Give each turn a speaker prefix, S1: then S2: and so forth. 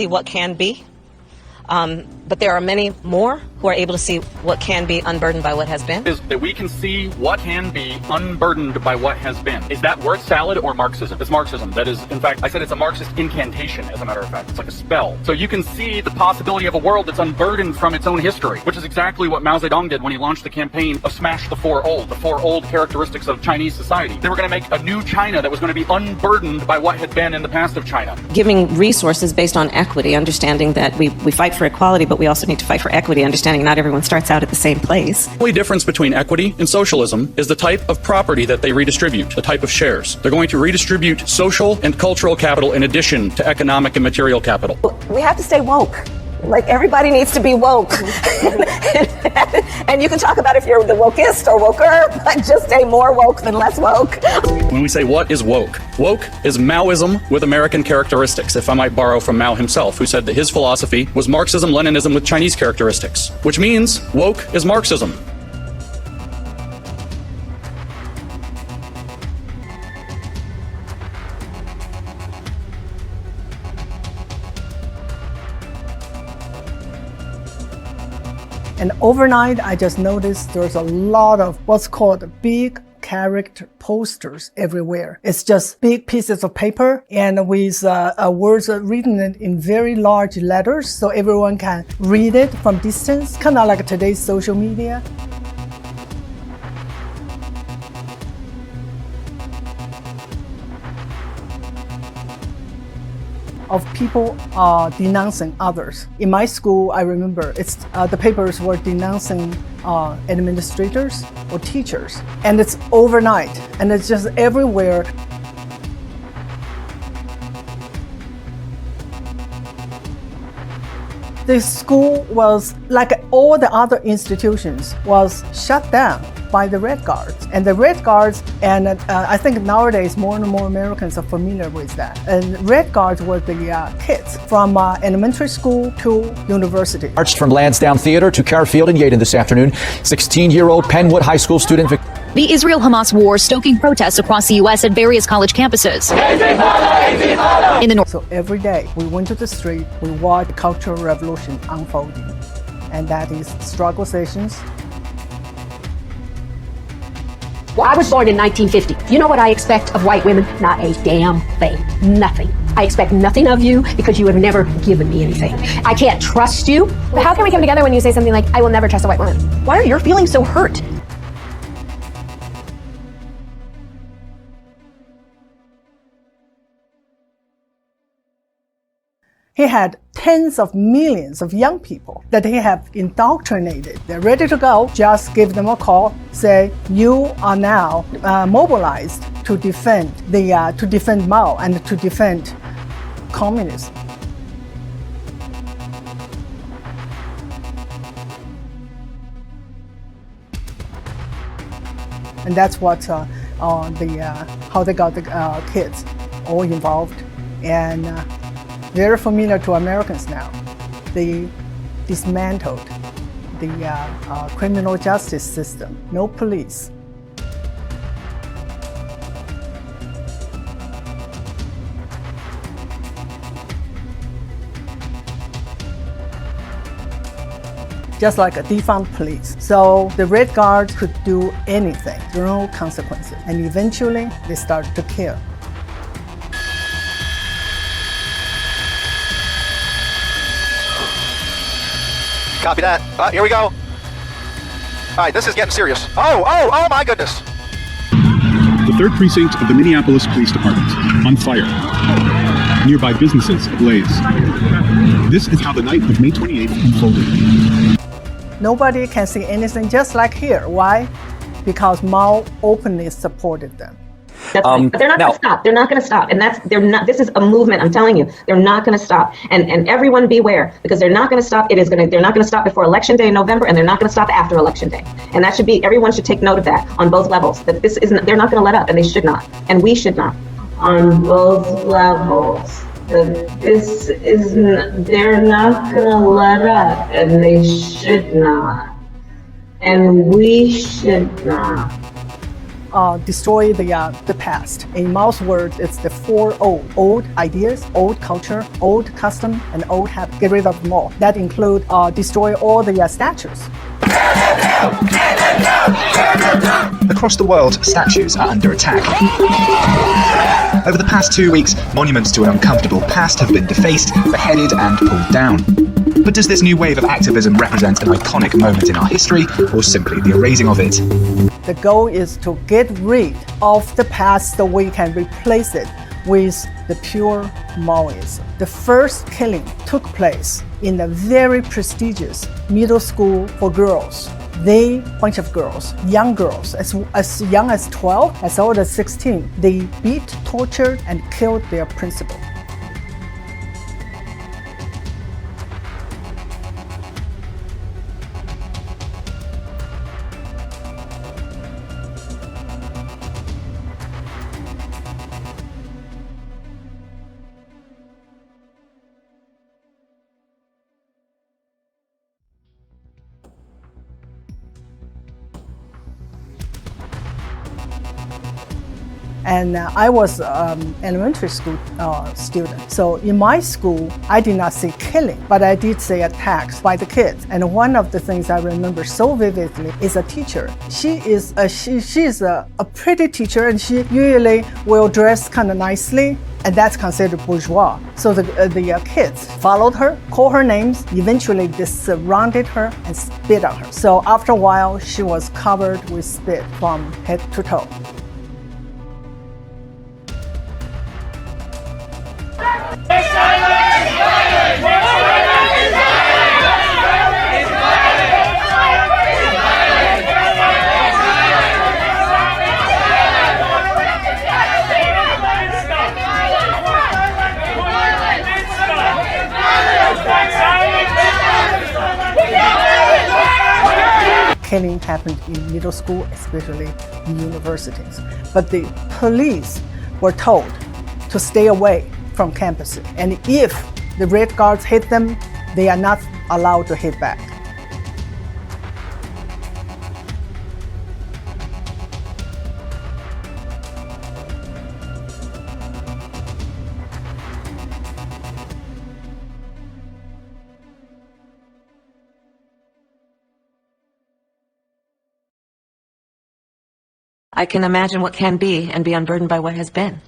S1: see what can be. But there are many more who are able to see what can be unburdened by what has been.
S2: Is that we can see what can be unburdened by what has been. Is that word salad or Marxism? It's Marxism. That is, in fact, I said it's a Marxist incantation, as a matter of fact. It's like a spell. So you can see the possibility of a world that's unburdened from its own history, which is exactly what Mao Zedong did when he launched the campaign of Smash the Four old characteristics of Chinese society. They were going to make a new China that was going to be unburdened by what had been in the past of China.
S1: Giving resources based on equity, understanding that we fight for equality, but we also need to fight for equity, understanding not everyone starts out at the same place.
S3: The only difference between equity and socialism is the type of property that they redistribute, the type of shares. They're going to redistribute social and cultural capital in addition to economic and material capital.
S4: We have to stay woke. Like, everybody needs to be woke. And you can talk about if you're the wokest or woker, but just stay more woke than less woke.
S3: When we say what is woke? Woke is Maoism with American characteristics, if I might borrow from Mao himself, who said that his philosophy was Marxism-Leninism with Chinese characteristics, which means woke is Marxism.
S5: And overnight, I just noticed there's a lot of what's called big character posters everywhere. It's just big pieces of paper and with words written in very large letters so everyone can read it from distance, kind of like today's social media. Of people denouncing others. In my school, I remember the papers were denouncing administrators or teachers, and it's overnight, and it's just everywhere. The school was, like all the other institutions, was shut down by the Red Guards. And the Red Guards, and I think nowadays more and more Americans are familiar with that. And Red Guards were the kids from elementary school to university.
S6: Marched from Lansdowne Theater to Carr Field in Yaden this afternoon. 16-year-old Penwood High School student.
S7: The Israel-Hamas war stoking protests across the U.S. at various college campuses. In the north.
S5: So every day we went to the street, we watched the Cultural Revolution unfolding. And that is struggle sessions.
S8: Well, I was born in 1950. You know what I expect of white women? Not a damn thing. Nothing. I expect nothing of you because you have never given me anything. I can't trust you.
S9: But how can we come together when you say something like, I will never trust a white woman?
S8: Why are your feelings so hurt?
S5: He had tens of millions of young people that he have indoctrinated. They're ready to go. Just give them a call. Say, you are now mobilized to defend Mao and to defend communism. And that's what how they got the kids all involved and. Very familiar to Americans now. They dismantled the criminal justice system. No police. Just like a defunct police. So the Red Guard could do anything, no consequences. And eventually they started to kill.
S6: Copy that. Here we go. All right, this is getting serious. Oh my goodness.
S10: The 3rd precinct of the Minneapolis Police Department on fire. Nearby businesses ablaze. This is how the night of May 28th unfolded.
S5: Nobody can see anything, just like here. Why? Because Mao openly supported them.
S4: That's right. But they're not going to stop. They're not going to stop. And they're not. This is a movement. I'm telling you, they're not going to stop. And everyone beware, because they're not going to stop. They're not going to stop before Election Day in November, and they're not going to stop after Election Day. And that should be, everyone should take note of that on both levels. That this isn't. They're not going to let up, and they should not, and we should not. On both levels, this isn't. They're not going to let up, and they should not, and we should not.
S5: destroy the past. In Mao's words, it's the 4 O. Old ideas, old culture, old custom, and old habit. Get rid of them all. That include destroy all the statues.
S11: Across the world, statues are under attack. Over the past 2 weeks, monuments to an uncomfortable past have been defaced, beheaded, and pulled down. But does this new wave of activism represent an iconic moment in our history, or simply the erasing of it?
S5: The goal is to get rid of the past so we can replace it with the pure Maoism. The first killing took place in a very prestigious middle school for girls. Bunch of girls, young girls, as young as 12, as old as 16, they beat, tortured, and killed their principal. And I was elementary school student. So in my school, I did not see killing, but I did see attacks by the kids. And one of the things I remember so vividly is a teacher. She is a pretty teacher, and she usually will dress kind of nicely, and that's considered bourgeois. So the kids followed her, called her names. Eventually, they surrounded her and spit on her. So after a while, she was covered with spit from head to toe. Killing happened in middle school, especially in universities. But the police were told to stay away from campuses. And if the Red Guards hit them, they are not allowed to hit back.
S1: I can imagine what can be and be unburdened by what has been.